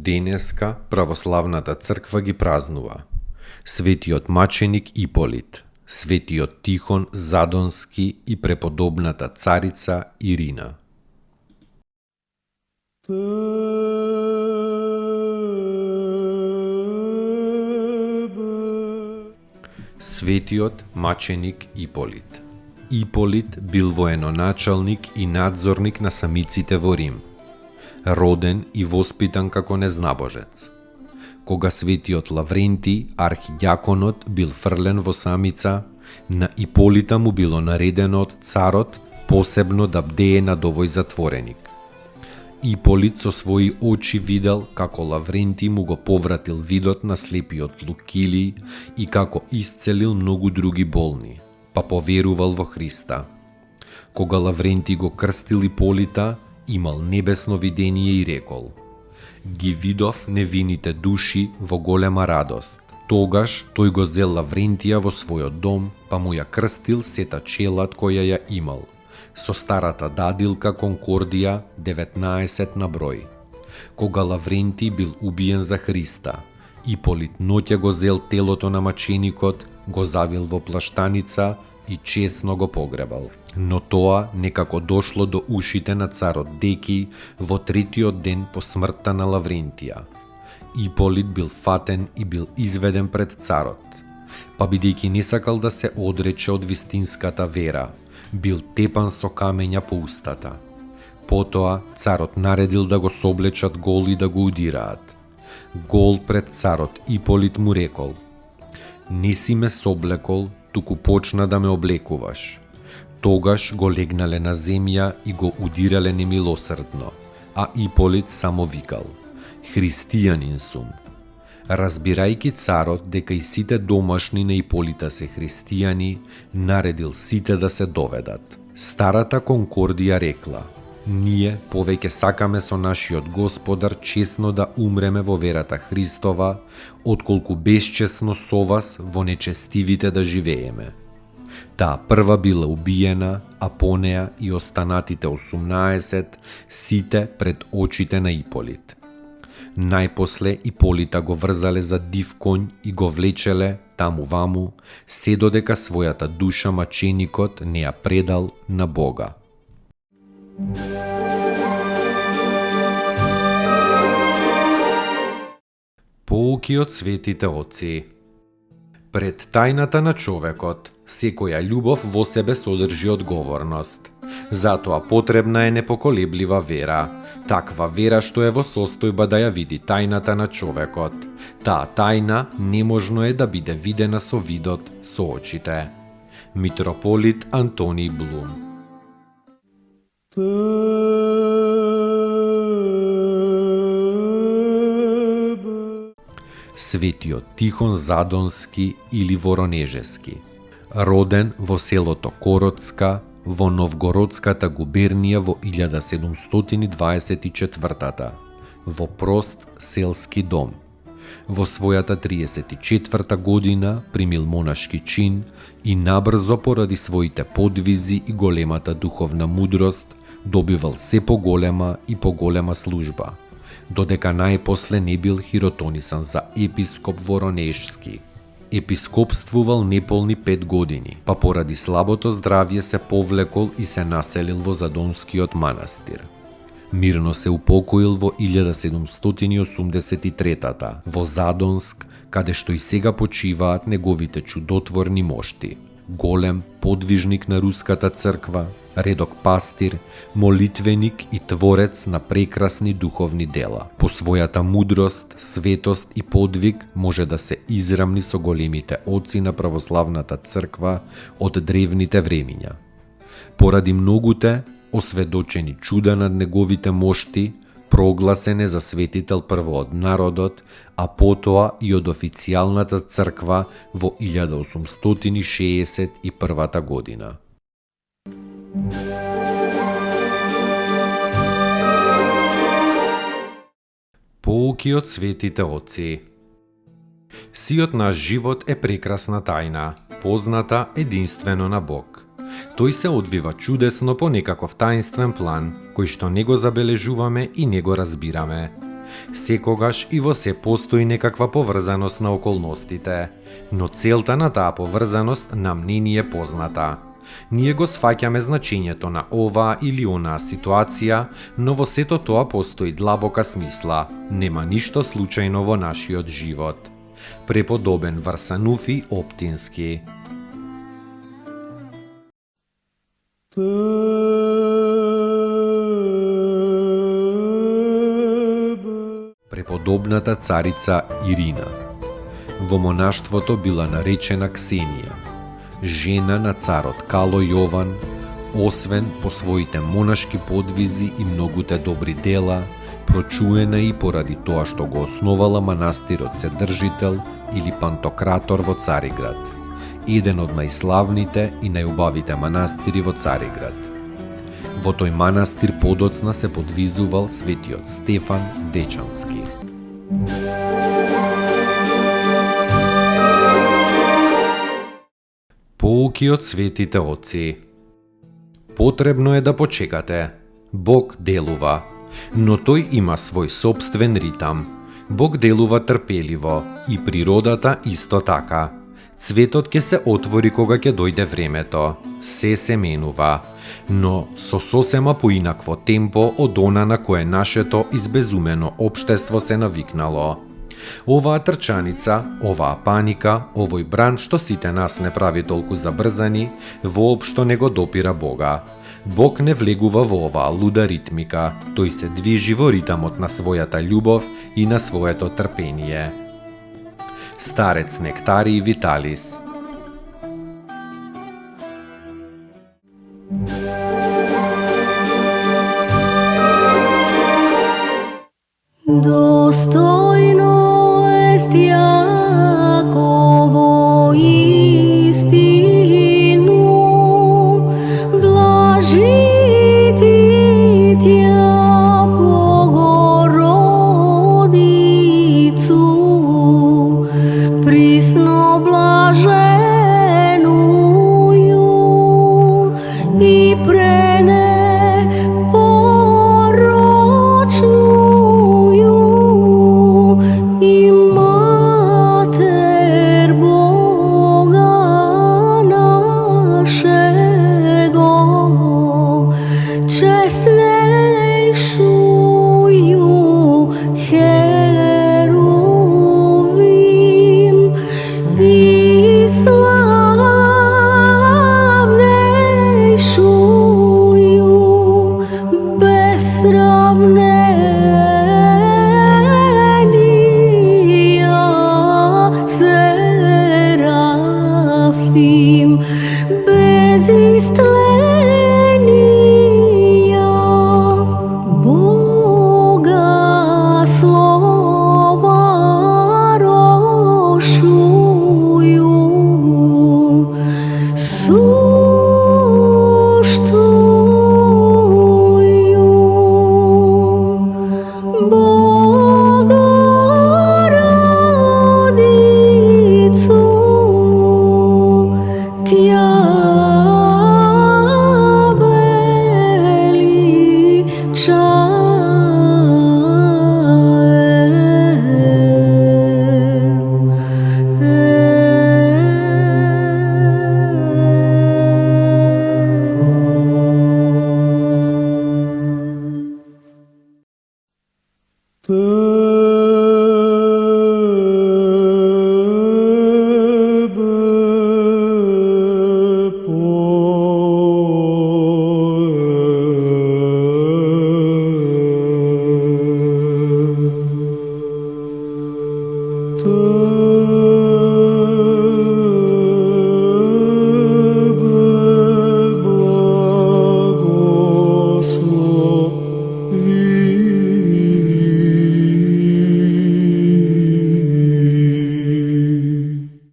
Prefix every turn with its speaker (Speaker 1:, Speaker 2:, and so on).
Speaker 1: Денеска православната црква ги празнува светиот маченик Иполит, светиот Тихон Задонски и преподобната царица Ирина. Светиот маченик Иполит. Иполит бил военоначалник и надзорник на самиците во Рим. Роден и воспитан како незнабожец. Кога светиот Лаврентий, архидјаконот, бил фрлен во самица, на Иполита му било наредено од царот посебно да бдее над овој затвореник. Иполит со своји очи видел како Лаврентий му го повратил видот на слепиот Лукилий и како исцелил многу други болни, па поверувал во Христа. Кога Лаврентий го крстил Иполита, имал небесно видение и рекол: ги видов невините души во голема радост. Тогаш тој го зел Лаврентија во својот дом, па му ја крстил сета челад која ја имал, со старата дадилка Конкордија 19 на број. Кога Лаврентий бил убиен за Христа, Иполит ноќе го зел телото на маченикот, го завил во плаштаница и честно го погребал. Но тоа некако дошло до ушите на царот Деки во третиот ден по смртта на Лаврентија. Иполит бил фатен и бил изведен пред царот, па бидејќи не сакал да се одрече од вистинската вера, бил тепан со камења по устата. Потоа царот наредил да го соблечат гол и да го удираат. Гол пред царот Иполит му рекол: не си ме соблекол, туку почна да ме облекуваш. Тогаш го легнале на земја и го удирале немилосрдно, а Иполит само викал: христијанин сум. Разбирајќи царот дека и сите домашни на Иполита се христијани, наредил сите да се доведат. Старата Конкордија рекла: ние повеќе сакаме со нашиот Господар честно да умреме во верата Христова, отколку безчестно со вас во нечестивите да живееме. Таа прва била убиена, а по неа и останатите 18, сите пред очите на Иполит. Најпосле Иполита го врзале за див конј и го влечеле таму-ваму, се додека својата душа маченикот не ја предал на Бога. Поуки од светите отци. Пред тајната на човекот, секоја љубов во себе содржи одговорност. Затоа потребна е непоколеблива вера. Таква вера што е во состојба да ја види тајната на човекот. Таа тајна неможно е да биде видена со видот, со очите. Митрополит Антони Блум. Светиот Тихон Задонски или Воронежески. Роден во селото Короцка, во Новгородската губернија во 1724 во прост селски дом. Во својата 34 година примил монашки чин и набрзо поради своите подвизи и големата духовна мудрост добивал се поголема и поголема служба, додека најпосле не бил хиротонисан за епископ Воронежски. Епископствувал неполни 5 години, па поради слабото здравје се повлекол и се населил во Задонскиот манастир. Мирно се упокоил во 1783 во Задонск, каде што и сега почиваат неговите чудотворни мошти. Голем подвижник на руската црква, редок пастир, молитвеник и творец на прекрасни духовни дела. По својата мудрост, светост и подвиг може да се израмни со големите отци на православната црква од древните времиња. Поради многуте осведочени чуда над неговите мошти, прогласен е за светител прво од народот, а потоа и од официјалната црква во 1861 година. Поуки од светите отци. Сиот наш живот е прекрасна тајна, позната единствено на Бог. Тој се одвива чудесно по некаков таинствен план, кој што не го забележуваме и не го разбираме. Секогаш и во се постои некаква поврзаност на околностите, но целта на таа поврзаност нам не ни е позната. Ние го сфаќаме значењето на оваа или онаа ситуација, но во сето тоа постои длабока смисла. Нема ништо случајно во нашиот живот. Преподобен Варсануфи Оптински. Преподобната царица Ирина. Во монаштвото била наречена Ксенија, жена на царот Кало Јован, освен по своите монашки подвизи и многуте добри дела, прочуена и поради тоа што го основала манастирот Седржител или Пантократор во Цариград, еден од најславните и најубавите манастири во Цариград. Во тој манастир подоцна се подвизувал светиот Стефан Дечански. Поуки од светите отци. Потребно е да почекате. Бог делува, но тој има свој собствен ритам. Бог делува трпеливо и природата исто така. Цветот ќе се отвори кога ќе дојде времето. Се менува, но со сосема поинакво темпо од она на кое нашето избезумено општество се навикнало. Оваа трчаница, оваа паника, овој бранд што сите нас не прави толку забрзани, воопшто не го допира Бога. Бог не влегува во оваа луда ритмика, тој се движи во ритамот на својата љубов и на своето трпение. Старец Нектарий Виталис.
Speaker 2: Достойно est Јаково истину, блажити Тја Богородицу, присно блаженују и пренепорочнују и Матер Бога нашего, честнейшую Херувим и славнейшую
Speaker 3: vi